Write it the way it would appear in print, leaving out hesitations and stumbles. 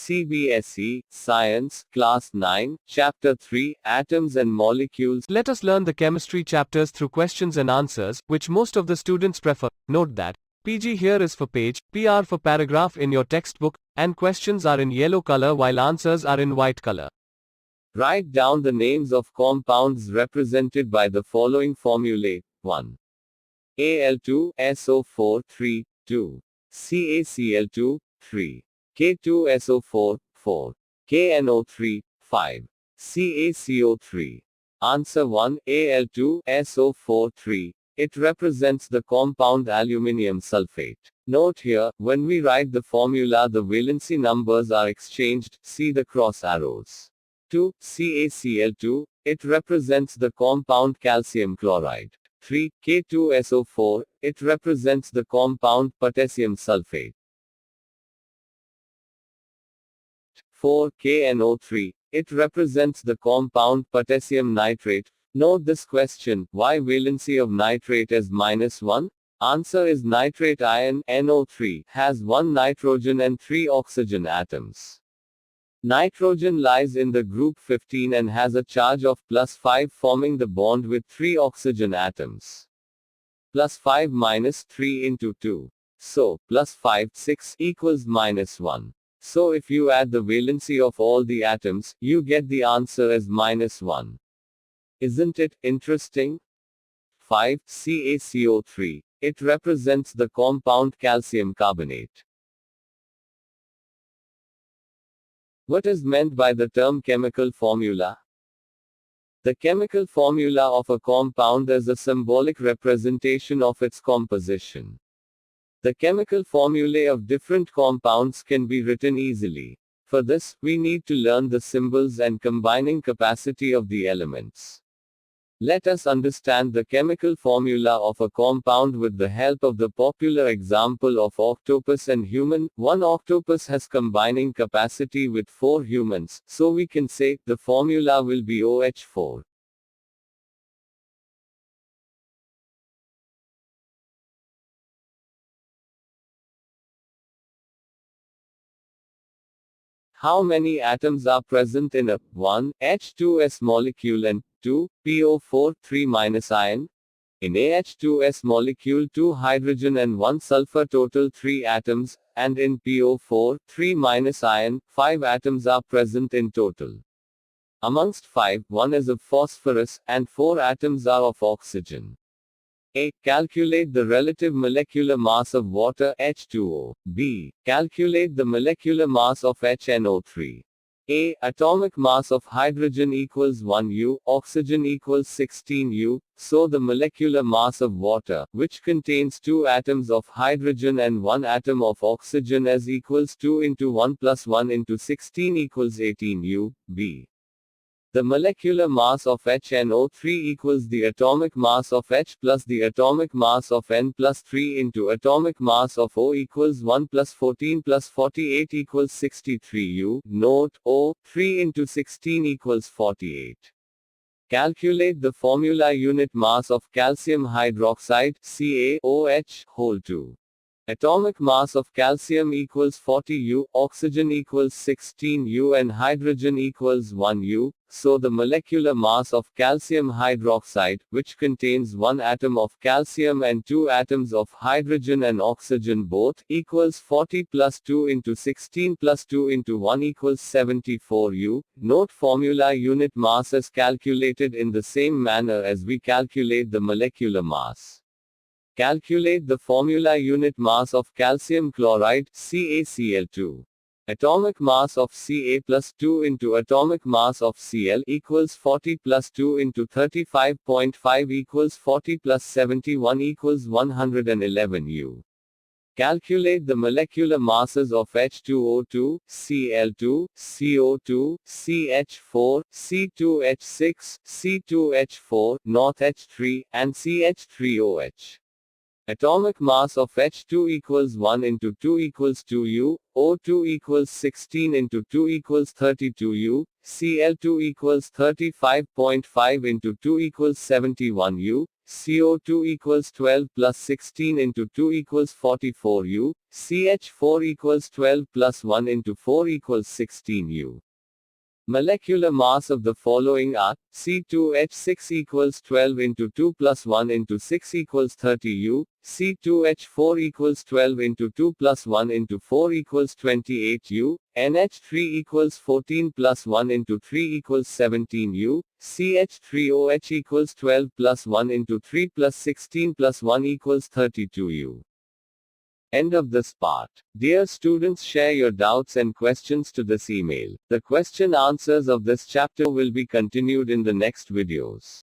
CBSE Science, Class 9, Chapter 3, Atoms and Molecules. Let us learn the chemistry chapters through questions and answers, which most of the students prefer. Note that PG here is for page, PR for paragraph in your textbook, and questions are in yellow color while answers are in white color. Write down the names of compounds represented by the following formulae. 1. Al2SO4 3, 2. CaCl2 3. K2SO4 4. KNO3 5. CaCO3. Answer 1. Al2SO4 3. It represents the compound aluminium sulfate. Note here, when we write the formula, the valency numbers are exchanged. See the cross arrows. 2. CaCl2. It represents the compound calcium chloride. 3. K2SO4. It represents the compound potassium sulfate. 4. KNO3. It represents the compound potassium nitrate. Note this question, why valency of nitrate is -1? Answer is nitrate ion, NO3, has 1 nitrogen and 3 oxygen atoms. Nitrogen lies in the group 15 and has a charge of +5, forming the bond with 3 oxygen atoms. +5 minus 3 into 2. So, +5, 6 equals -1. So if you add the valency of all the atoms, you get the answer as -1. Isn't it interesting? 5. CaCO3. It represents the compound calcium carbonate. What is meant by the term chemical formula? The chemical formula of a compound is a symbolic representation of its composition. The chemical formulae of different compounds can be written easily. For this, we need to learn the symbols and combining capacity of the elements. Let us understand the chemical formula of a compound with the help of the popular example of octopus and human. One octopus has combining capacity with 4 humans, so we can say the formula will be OH4. How many atoms are present in a 1 H2S molecule and 2 PO4 3- ion? In a H2S molecule 2 hydrogen and 1 sulfur, total 3 atoms, and in PO4 3- ion 5 atoms are present in total. Amongst 5, 1 is of phosphorus, and 4 atoms are of oxygen. A. Calculate the relative molecular mass of water H2O. B. Calculate the molecular mass of HNO3. A. Atomic mass of hydrogen equals 1 U, oxygen equals 16 U, so the molecular mass of water, which contains 2 atoms of hydrogen and 1 atom of oxygen, is equals 2 into 1 plus 1 into 16 equals 18 U. B. The molecular mass of HNO3 equals the atomic mass of H plus the atomic mass of N plus 3 into atomic mass of O equals 1 plus 14 plus 48 equals 63 U. Note, O, 3 into 16 equals 48. Calculate the formula unit mass of calcium hydroxide, CaOH, whole 2. Atomic mass of calcium equals 40 U, oxygen equals 16 U and hydrogen equals 1 U, so the molecular mass of calcium hydroxide, which contains 1 atom of calcium and 2 atoms of hydrogen and oxygen both, equals 40 plus 2 into 16 plus 2 into 1 equals 74 U. Note, formula unit mass is calculated in the same manner as we calculate the molecular mass. Calculate the formula unit mass of calcium chloride, CaCl2. Atomic mass of Ca plus 2 into atomic mass of Cl equals 40 plus 2 into 35.5 equals 40 plus 71 equals 111 U. Calculate the molecular masses of H2O2, Cl2, CO2, CH4, C2H6, C2H4, not H3, and CH3OH. Atomic mass of H2 equals 1 into 2 equals 2 U, O2 equals 16 into 2 equals 32 U, Cl2 equals 35.5 into 2 equals 71 U, CO2 equals 12 plus 16 into 2 equals 44 U, CH4 equals 12 plus 1 into 4 equals 16 U. Molecular mass of the following are: C2H6 equals 12 into 2 plus 1 into 6 equals 30 U, C2H4 equals 12 into 2 plus 1 into 4 equals 28 U, NH3 equals 14 plus 1 into 3 equals 17 U, CH3OH equals 12 plus 1 into 3 plus 16 plus 1 equals 32 U. End of this part. Dear students, share your doubts and questions to this email. The question answers of this chapter will be continued in the next videos.